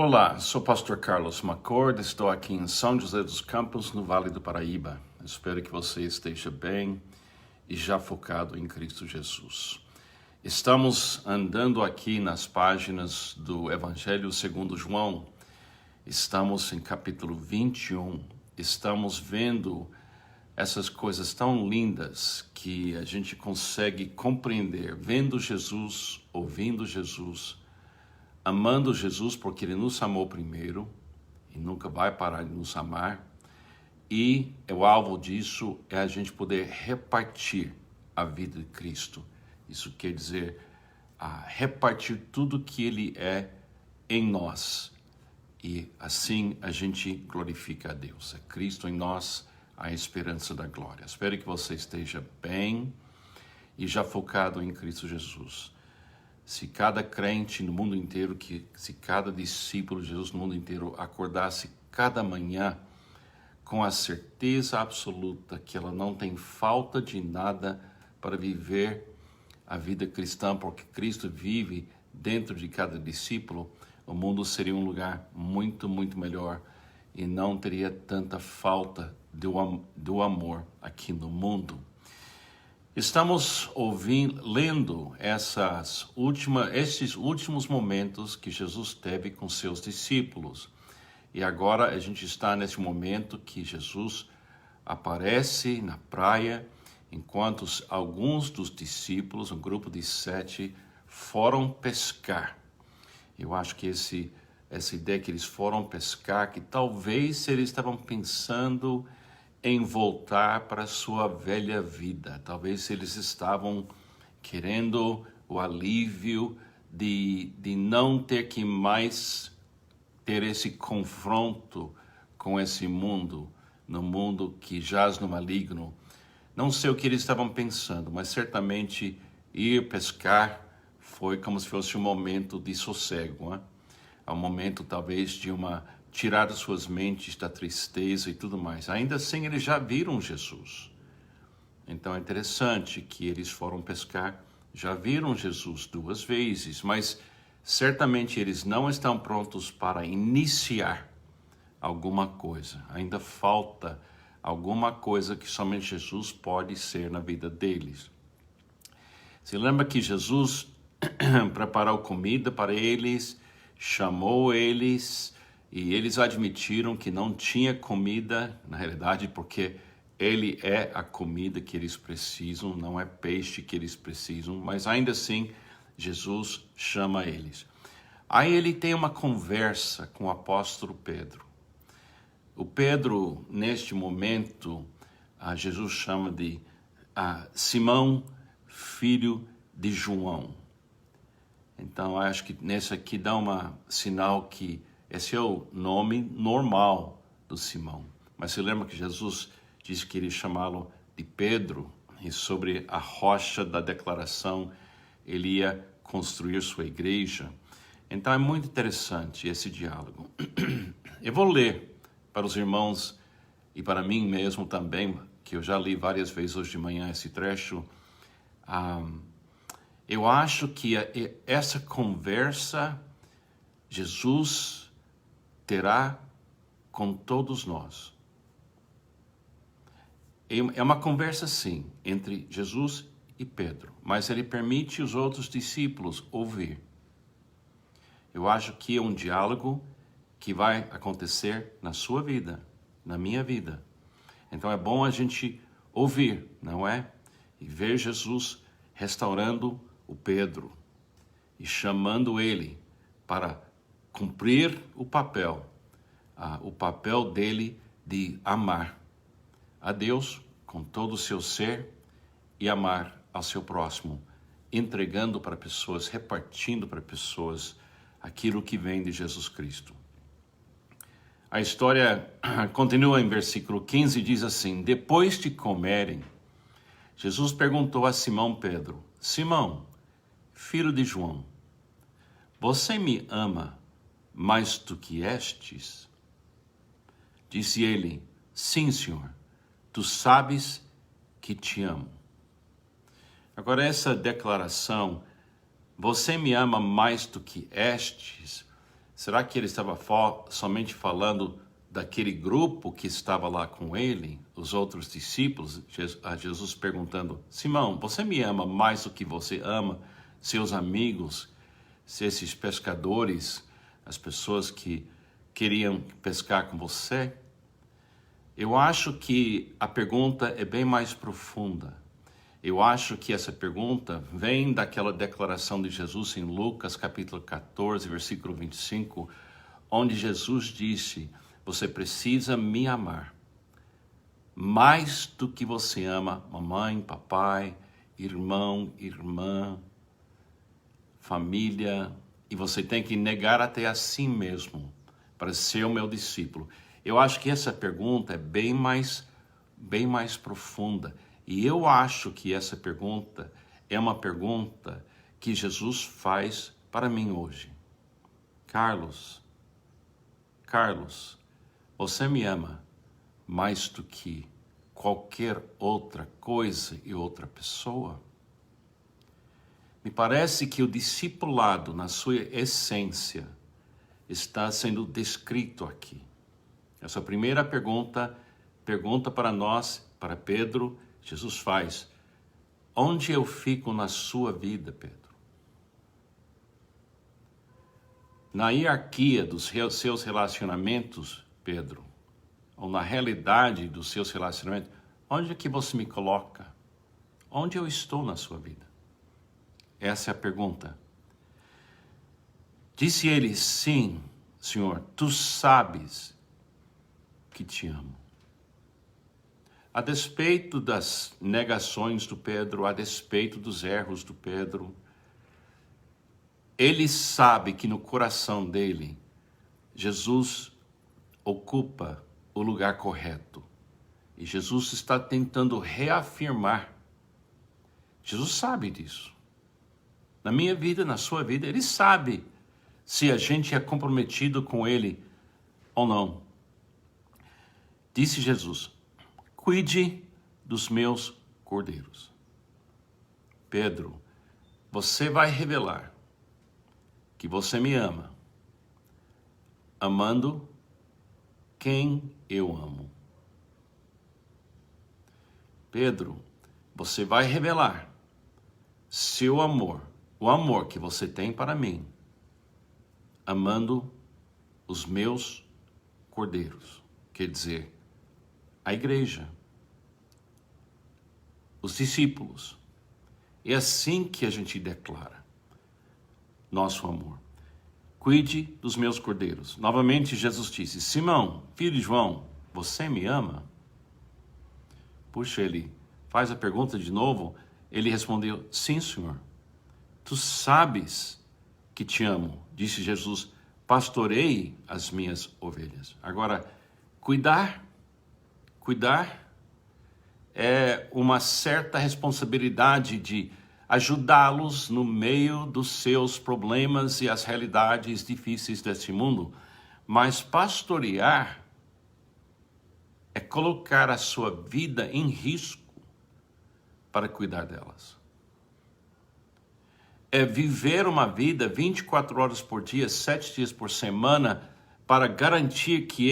Olá, sou o pastor Carlos Macord, estou aqui em São José dos Campos, no Vale do Paraíba. Espero que você esteja bem e já focado em Cristo Jesus. Estamos andando aqui nas páginas do Evangelho segundo João. Estamos em capítulo 21. Estamos vendo essas coisas tão lindas que a gente consegue compreender, vendo Jesus, ouvindo Jesus, amando Jesus porque Ele nos amou primeiro e nunca vai parar de nos amar. E o alvo disso é a gente poder repartir a vida de Cristo. Isso quer dizer repartir tudo que Ele é em nós. E assim a gente glorifica a Deus. É Cristo em nós, a esperança da glória. Espero que você esteja bem e já focado em Cristo Jesus. Se cada crente no mundo inteiro, se cada discípulo de Jesus no mundo inteiro acordasse cada manhã com a certeza absoluta que ela não tem falta de nada para viver a vida cristã, porque Cristo vive dentro de cada discípulo, o mundo seria um lugar muito, muito melhor e não teria tanta falta do amor aqui no mundo. Estamos lendo esses últimos momentos que Jesus teve com seus discípulos. E agora a gente está nesse momento que Jesus aparece na praia, enquanto alguns dos discípulos, um grupo de 7, foram pescar. Eu acho que essa ideia que eles foram pescar, que talvez eles estavam pensando em voltar para a sua velha vida. Talvez eles estavam querendo o alívio de não ter que mais ter esse confronto com esse mundo, no mundo que jaz no maligno. Não sei o que eles estavam pensando, mas certamente ir pescar foi como se fosse um momento de sossego, né? Um momento talvez de tirar as suas mentes da tristeza e tudo mais. Ainda assim, eles já viram Jesus. Então é interessante que eles foram pescar, já viram Jesus 2 vezes, mas certamente eles não estão prontos para iniciar alguma coisa. Ainda falta alguma coisa que somente Jesus pode ser na vida deles. Se lembra que Jesus preparou comida para eles, chamou eles, e eles admitiram que não tinha comida, na realidade, porque Ele é a comida que eles precisam, não é peixe que eles precisam, mas ainda assim, Jesus chama eles. Aí ele tem uma conversa com o apóstolo Pedro. O Pedro, neste momento, Jesus chama de Simão, filho de João. Então, acho que nesse aqui dá sinal que esse é o nome normal do Simão. Mas você lembra que Jesus disse que ele chamá-lo de Pedro, e sobre a rocha da declaração ele ia construir sua igreja. Então é muito interessante esse diálogo. Eu vou ler para os irmãos e para mim mesmo também, que eu já li várias vezes hoje de manhã esse trecho. Eu acho que essa conversa Jesus terá com todos nós. É uma conversa, sim, entre Jesus e Pedro, mas ele permite os outros discípulos ouvir. Eu acho que é um diálogo que vai acontecer na sua vida, na minha vida. Então é bom a gente ouvir, não é? E ver Jesus restaurando o Pedro e chamando ele para cumprir o papel dele de amar a Deus com todo o seu ser e amar ao seu próximo, entregando para pessoas, repartindo para pessoas aquilo que vem de Jesus Cristo. A história continua em versículo 15, diz assim: depois de comerem, Jesus perguntou a Simão Pedro: Simão, filho de João, você me ama mais do que estes? Disse ele: sim, Senhor, tu sabes que te amo. Agora essa declaração, você me ama mais do que estes, Será que ele estava somente falando daquele grupo que estava lá com ele, os outros discípulos? A Jesus perguntando: Simão, você me ama mais do que você ama seus amigos, se esses pescadores, as pessoas que queriam pescar com você? Eu acho que a pergunta é bem mais profunda. Eu acho que essa pergunta vem daquela declaração de Jesus em Lucas capítulo 14, versículo 25, onde Jesus disse: você precisa me amar mais do que você ama mamãe, papai, irmão, irmã, família, e você tem que negar até a si mesmo para ser o meu discípulo. Eu acho que essa pergunta é bem mais profunda. E eu acho que essa pergunta é uma pergunta que Jesus faz para mim hoje. Carlos, você me ama mais do que qualquer outra coisa e outra pessoa? Me parece que o discipulado, na sua essência, está sendo descrito aqui. Essa primeira pergunta para nós, para Pedro, Jesus faz: onde eu fico na sua vida, Pedro? Na hierarquia dos seus relacionamentos, Pedro, ou na realidade dos seus relacionamentos, onde é que você me coloca? Onde eu estou na sua vida? Essa é a pergunta. Disse ele: sim, Senhor, tu sabes que te amo. A despeito das negações do Pedro, a despeito dos erros do Pedro, ele sabe que no coração dele, Jesus ocupa o lugar correto. E Jesus está tentando reafirmar. Jesus sabe disso. Na minha vida, na sua vida, ele sabe se a gente é comprometido com ele ou não. Disse Jesus: cuide dos meus cordeiros. Pedro, você vai revelar que você me ama, amando quem eu amo. Pedro, você vai revelar seu amor, o amor que você tem para mim, amando os meus cordeiros. Quer dizer, a igreja, os discípulos. É assim que a gente declara nosso amor. Cuide dos meus cordeiros. Novamente Jesus disse: Simão, filho de João, você me ama? Puxa, ele faz a pergunta de novo. Ele respondeu: sim, Senhor. Tu sabes que te amo. Disse Jesus: pastorei as minhas ovelhas. Agora, cuidar é uma certa responsabilidade de ajudá-los no meio dos seus problemas e as realidades difíceis deste mundo. Mas pastorear é colocar a sua vida em risco para cuidar delas. É viver uma vida 24 horas por dia, 7 dias por semana, para garantir que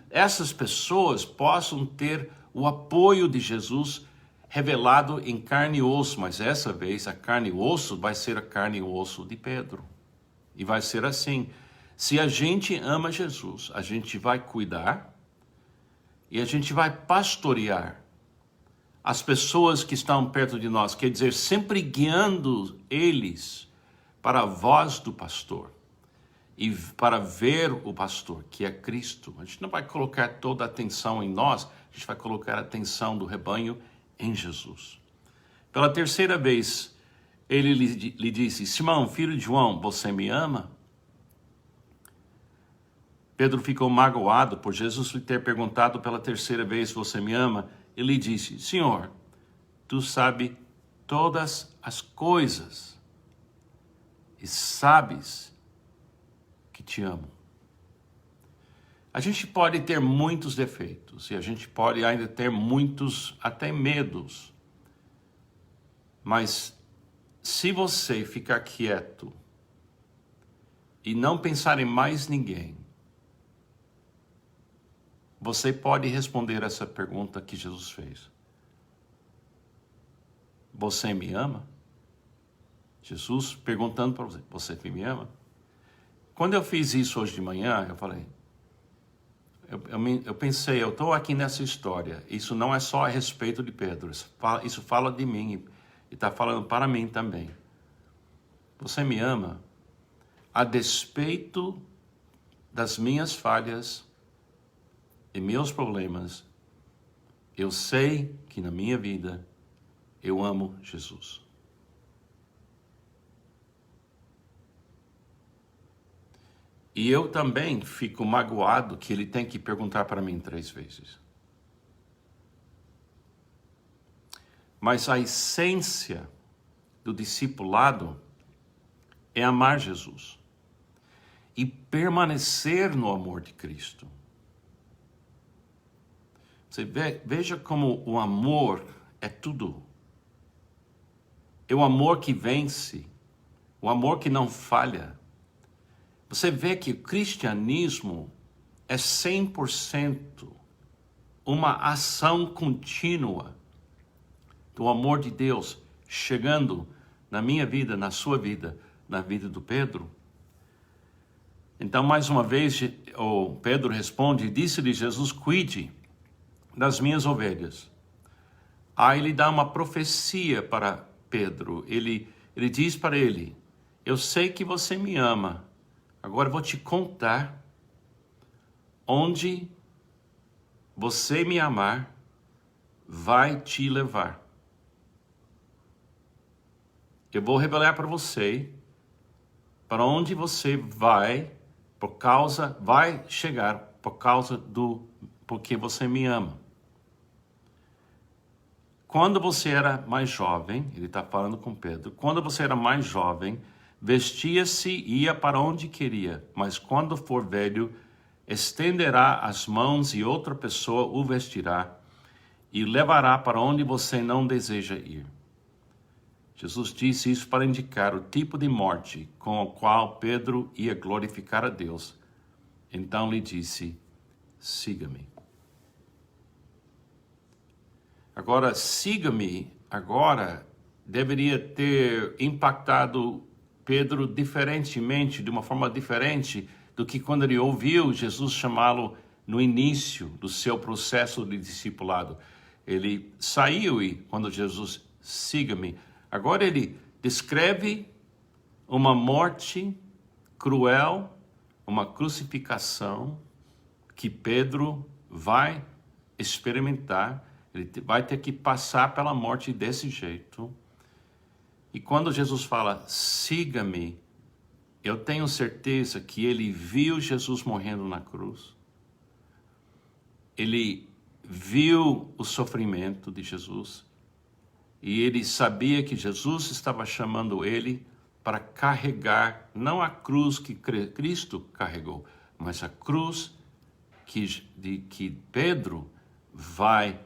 essas pessoas possam ter o apoio de Jesus revelado em carne e osso, mas essa vez a carne e osso vai ser a carne e osso de Pedro. E vai ser assim. Se a gente ama Jesus, a gente vai cuidar e a gente vai pastorear as pessoas que estão perto de nós, quer dizer, sempre guiando eles para a voz do pastor e para ver o pastor, que é Cristo. A gente não vai colocar toda a atenção em nós, a gente vai colocar a atenção do rebanho em Jesus. Pela terceira vez, ele lhe disse: Simão, filho de João, você me ama? Pedro ficou magoado por Jesus lhe ter perguntado pela terceira vez: você me ama? Ele disse: Senhor, tu sabes todas as coisas e sabes que te amo. A gente pode ter muitos defeitos e a gente pode ainda ter muitos até medos. Mas se você ficar quieto e não pensar em mais ninguém, você pode responder essa pergunta que Jesus fez. Você me ama? Jesus perguntando para você, você me ama? Quando eu fiz isso hoje de manhã, eu falei, eu pensei, eu estou aqui nessa história, isso não é só a respeito de Pedro, isso fala de mim e está falando para mim também. Você me ama a despeito das minhas falhas e meus problemas. Eu sei que na minha vida eu amo Jesus. E eu também fico magoado que ele tem que perguntar para mim 3 vezes. Mas a essência do discipulado é amar Jesus e permanecer no amor de Cristo. Você veja como o amor é tudo. É o amor que vence, o amor que não falha. Você vê que o cristianismo é 100% uma ação contínua do amor de Deus chegando na minha vida, na sua vida, na vida do Pedro. Então, mais uma vez, o Pedro responde, disse-lhe Jesus, cuide das minhas ovelhas. Aí ele dá uma profecia para Pedro. Ele diz para ele, eu sei que você me ama. Agora eu vou te contar onde você me amar vai te levar. Eu vou revelar para você para onde você vai chegar porque você me ama. Quando você era mais jovem, ele está falando com Pedro, quando você era mais jovem, vestia-se e ia para onde queria, mas quando for velho, estenderá as mãos e outra pessoa o vestirá e levará para onde você não deseja ir. Jesus disse isso para indicar o tipo de morte com o qual Pedro ia glorificar a Deus. Então lhe disse, siga-me. Agora, siga-me, agora deveria ter impactado Pedro diferentemente, de uma forma diferente do que quando ele ouviu Jesus chamá-lo no início do seu processo de discipulado. Ele saiu e quando Jesus, siga-me. Agora ele descreve uma morte cruel, uma crucificação que Pedro vai experimentar. Ele vai ter que passar pela morte desse jeito. E quando Jesus fala, siga-me, eu tenho certeza que ele viu Jesus morrendo na cruz. Ele viu o sofrimento de Jesus. E ele sabia que Jesus estava chamando ele para carregar, não a cruz que Cristo carregou, mas a cruz que Pedro vai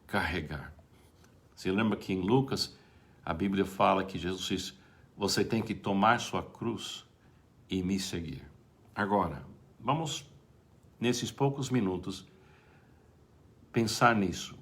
carregar. Você lembra que em Lucas, a Bíblia fala que Jesus diz, você tem que tomar sua cruz e me seguir. Agora, vamos, nesses poucos minutos, pensar nisso.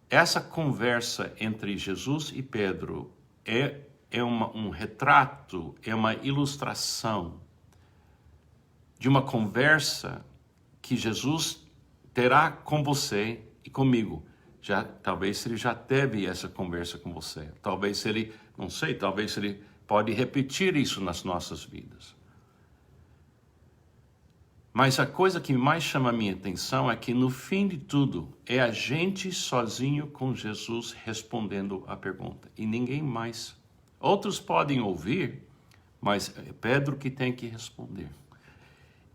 Essa conversa entre Jesus e Pedro é um retrato, é uma ilustração de uma conversa que Jesus terá com você e comigo. Talvez ele já teve essa conversa com você. Talvez ele, não sei, talvez ele pode repetir isso nas nossas vidas. Mas a coisa que mais chama a minha atenção é que no fim de tudo é a gente sozinho com Jesus respondendo a pergunta e ninguém mais. Outros podem ouvir, mas é Pedro que tem que responder.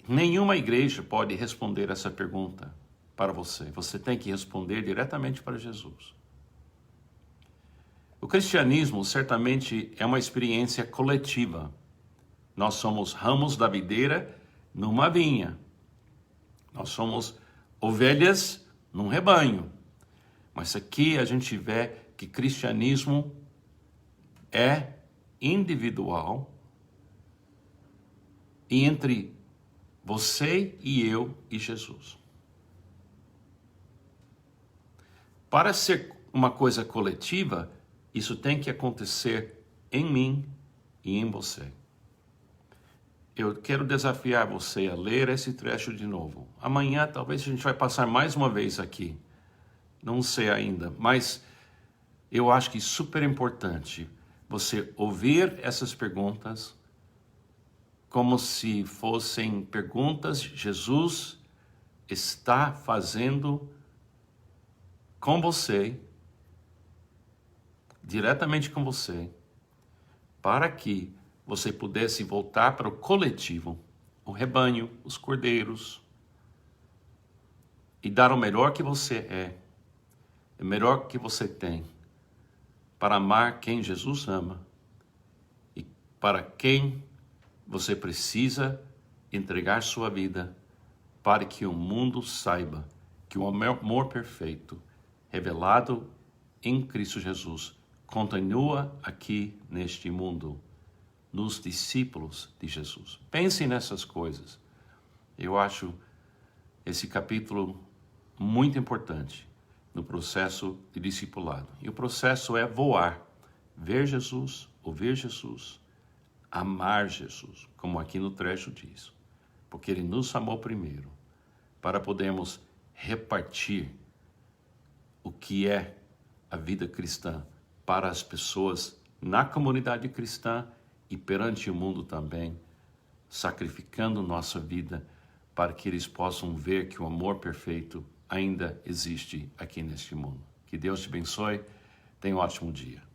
Nenhuma igreja pode responder essa pergunta para você. Você tem que responder diretamente para Jesus. O cristianismo certamente é uma experiência coletiva. Nós somos ramos da videira numa vinha. Nós somos ovelhas num rebanho. Mas aqui a gente vê que cristianismo é individual, e entre você e eu e Jesus. Para ser uma coisa coletiva, isso tem que acontecer em mim e em você. Eu quero desafiar você a ler esse trecho de novo. Amanhã talvez a gente vai passar mais uma vez aqui. Não sei ainda, mas eu acho que é super importante você ouvir essas perguntas como se fossem perguntas que Jesus está fazendo com você, diretamente com você, para que você pudesse voltar para o coletivo, o rebanho, os cordeiros, e dar o melhor que você é, o melhor que você tem, para amar quem Jesus ama e para quem você precisa entregar sua vida, para que o mundo saiba que o amor perfeito, revelado em Cristo Jesus, continua aqui neste mundo, nos discípulos de Jesus. Pensem nessas coisas. Eu acho esse capítulo muito importante no processo de discipulado. E o processo é voar, ver Jesus, ouvir Jesus, amar Jesus, como aqui no trecho diz, porque Ele nos amou primeiro, para podermos repartir o que é a vida cristã para as pessoas na comunidade cristã e perante o mundo também, sacrificando nossa vida para que eles possam ver que o amor perfeito ainda existe aqui neste mundo. Que Deus te abençoe. Tenha um ótimo dia.